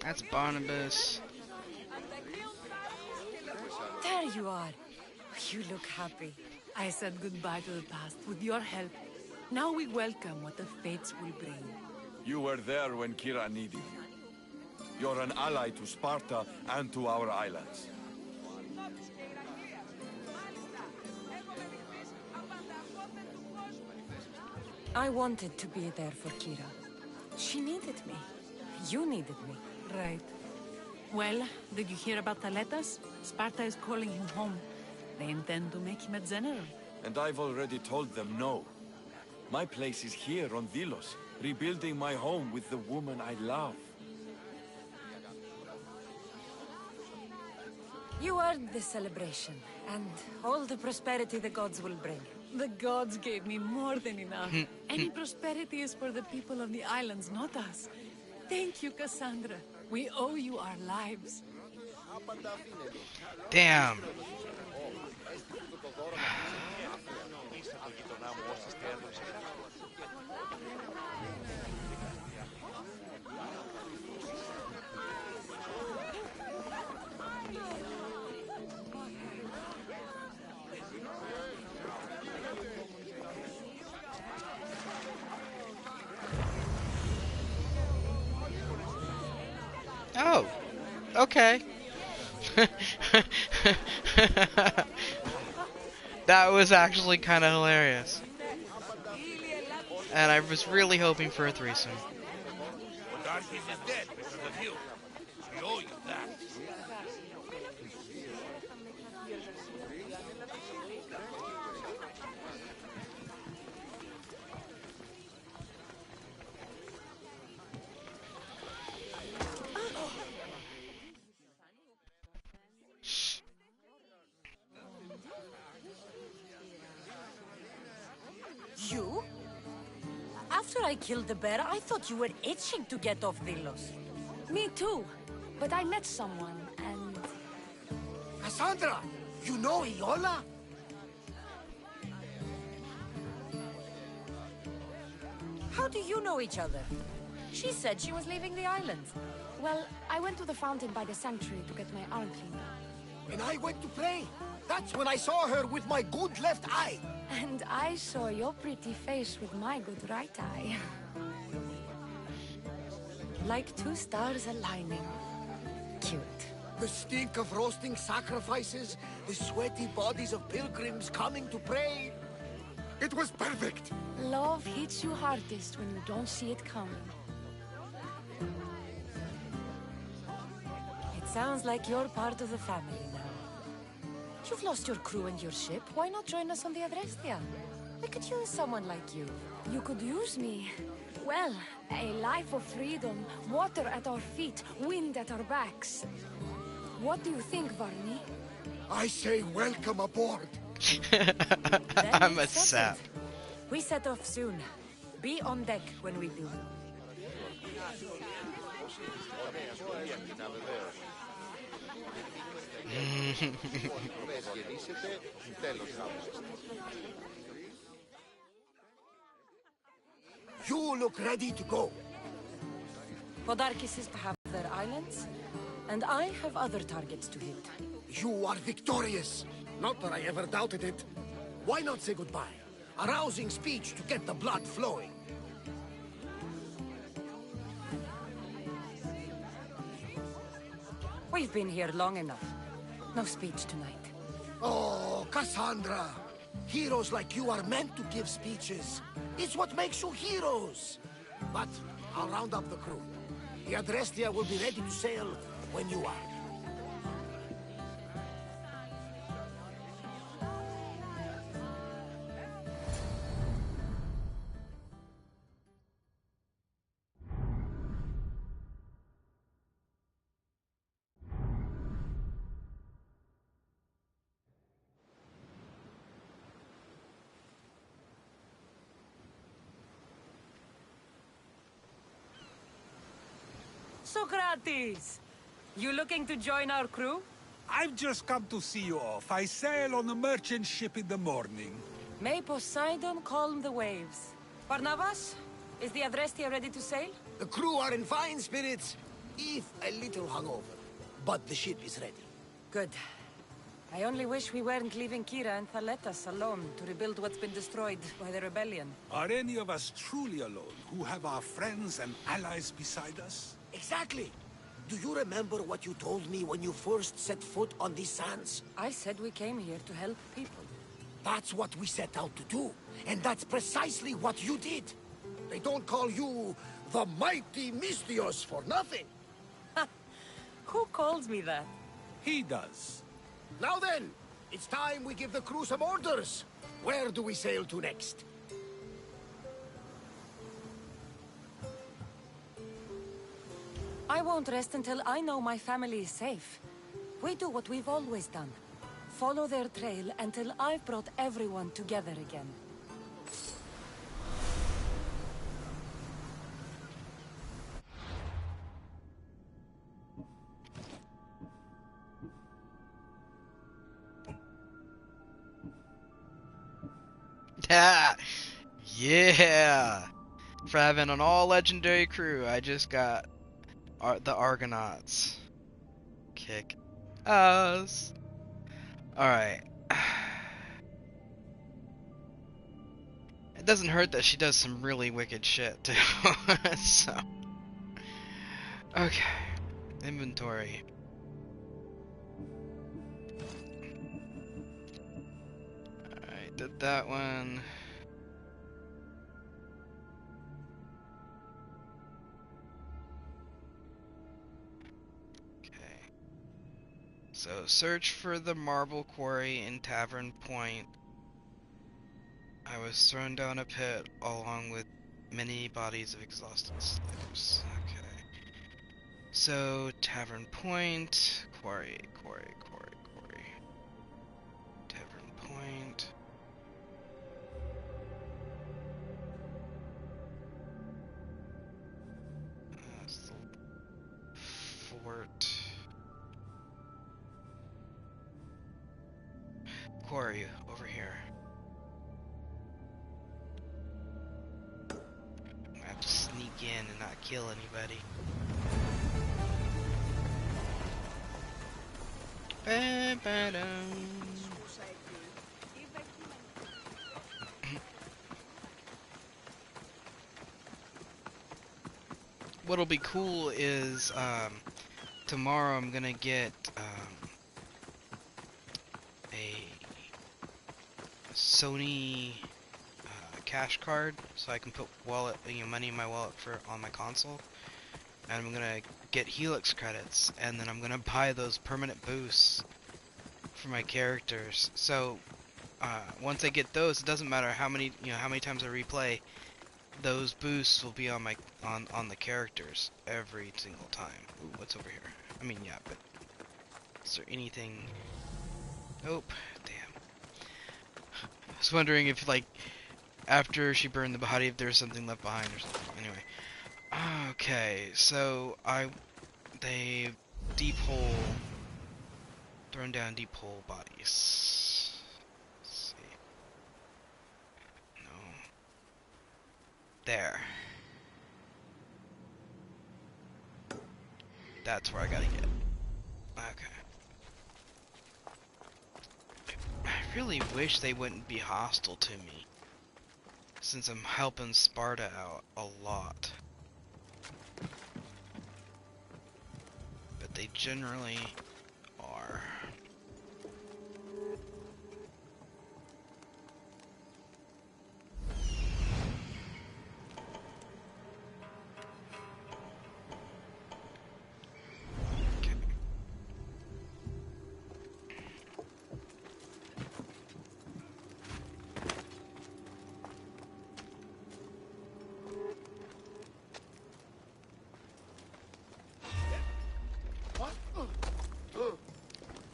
That's Barnabas. There you are. You look happy. I said goodbye to the past with your help. Now we welcome what the fates will bring. You were there when Kira needed you. You're an ally to Sparta and to our islands. I wanted to be there for Kira. She needed me. You needed me. Right. Well, did you hear about Thaletas? Sparta is calling him home. They intend to make him a general. And I've already told them no. My place is here on Vilos, rebuilding my home with the woman I love. You earned this celebration, and all the prosperity the gods will bring. The gods gave me more than enough. Any prosperity is for the people of the islands, not us. Thank you, Cassandra. We owe you our lives. Damn. Oh, okay. That was actually kind of hilarious. And I was really hoping for a threesome. Odyssey is dead because of you. We owe you that. You? After I killed the bear, I thought you were itching to get off Vilos. Me too. But I met someone, and... Cassandra, you know Iola? How do you know each other? She said she was leaving the island. Well, I went to the fountain by the sanctuary to get my arm cleaned. And I went to pray. That's when I saw her with my good left eye. And I saw your pretty face with my good right eye. Like two stars aligning. Cute. The stink of roasting sacrifices, the sweaty bodies of pilgrims coming to pray. It was perfect. Love hits you hardest when you don't see it coming. It sounds like you're part of the family now. You've lost your crew and your ship. Why not join us on the Adrestia? We could use someone like you. You could use me. Well, a life of freedom, water at our feet, wind at our backs. What do you think, Varney? I say welcome aboard. I'm a sap. We set off soon. Be on deck when we do. You look ready to go. Podarkis is to have their islands, and I have other targets to hit. You are victorious. Not that I ever doubted it. Why not say goodbye? A rousing speech to get the blood flowing. We've been here long enough. No speech tonight. Oh, Cassandra. Heroes like you are meant to give speeches. It's what makes you heroes. But I'll round up the crew. The Adrestia will be ready to sail when you are. Socrates! You looking to join our crew? I've just come to see you off. I sail on a merchant ship in the morning. May Poseidon calm the waves. Barnabas, is the Adrestia ready to sail? The crew are in fine spirits, if a little hungover. But the ship is ready. Good. I only wish we weren't leaving Kira and Thaletas alone to rebuild what's been destroyed by the rebellion. Are any of us truly alone, who have our friends and allies beside us? Exactly. Do you remember what you told me when you first set foot on these sands? I said we came here to help people. That's what we set out to do, and that's precisely what you did. They don't call you the mighty Mystios for nothing. Who calls me that? He does. Now then, it's time we give the crew some orders. Where do we sail to next? I won't rest until I know my family is safe. We do what we've always done. Follow their trail until I've brought everyone together again. Yeah! For having an all legendary crew, I just got the Argonauts. Kick ass. Alright. It doesn't hurt that she does some really wicked shit too. So. Okay. Inventory. Alright, did that one. So, search for the marble quarry in Tavern Point. I was thrown down a pit along with many bodies of exhausted slaves. Okay. So, Tavern Point, quarry. Tavern Point. That's the fort. Quarry over here. I have to sneak in and not kill anybody. What'll be cool is tomorrow I'm gonna get a Sony cash card, so I can put money in my wallet on my console, and I'm gonna get Helix credits, and then I'm gonna buy those permanent boosts for my characters. So once I get those, it doesn't matter how many times I replay. Those boosts will be on my on the characters every single time. Ooh, what's over here? I mean, yeah, but is there anything? Nope. Damn. I was wondering if, like, after she burned the body, if there's something left behind or something. Anyway. Okay, so they thrown down deep hole bodies. Let's see. No. There. That's where I gotta get. Okay. I really wish they wouldn't be hostile to me, since I'm helping Sparta out a lot. But they generally are.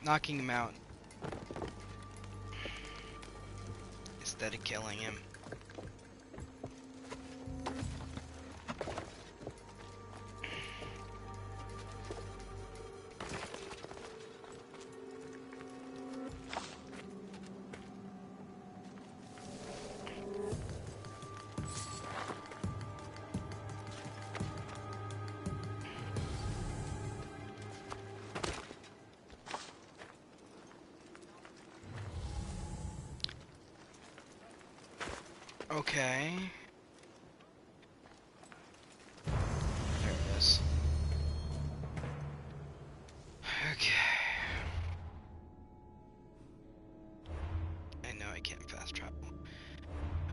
Knocking him out instead of killing him. Okay. There it is. Okay. I know I can't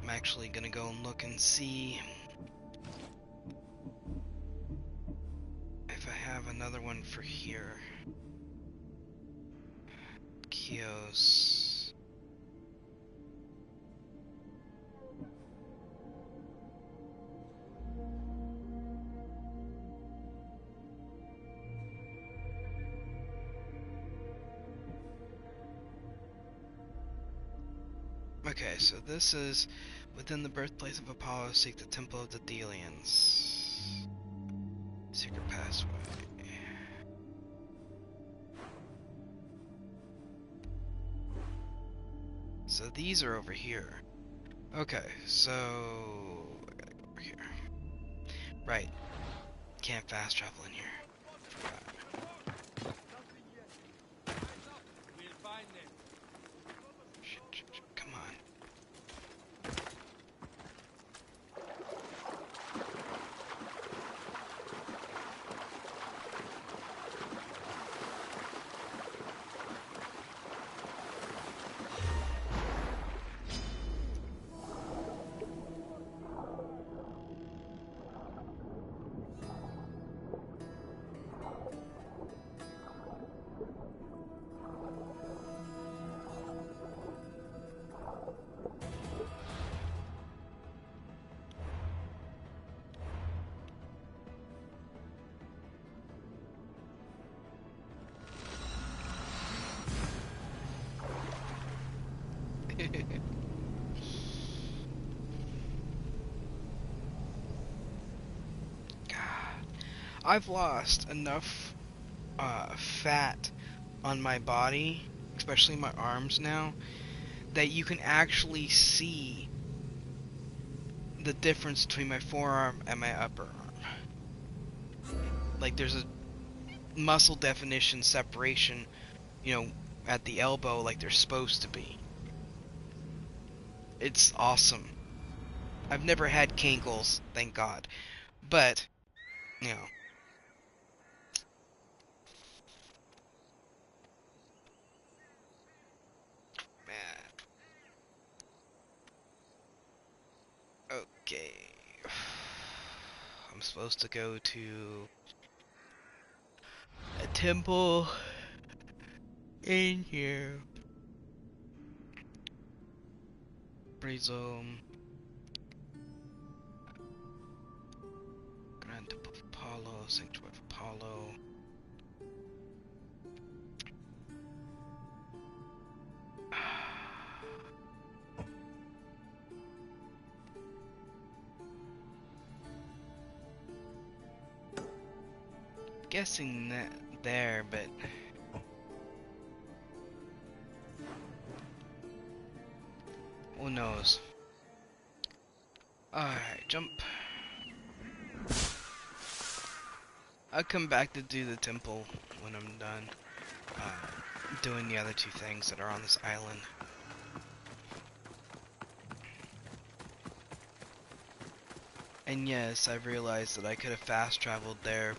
I'm actually gonna go and look and see if I have another one for here. Kios. Okay, so this is within the birthplace of Apollo, seek the Temple of the Delians. Secret passway. So these are over here. Okay, so I gotta go over here. Right. Can't fast travel in here. Forgot. Shit, come on. God, I've lost enough fat on my body, especially my arms now, that you can actually see the difference between my forearm and my upper arm. Like there's a muscle definition separation, you know, at the elbow like they're supposed to be. It's awesome. I've never had cankles, thank God. But, you know. Man. Okay. I'm supposed to go to a temple in here. Rhizome. Grand Temple of Apollo, Sanctuary of Apollo. Guessing that there, but who knows? Alright, jump. I'll come back to do the temple when I'm done doing the other two things that are on this island. And yes, I've realized that I could have fast traveled there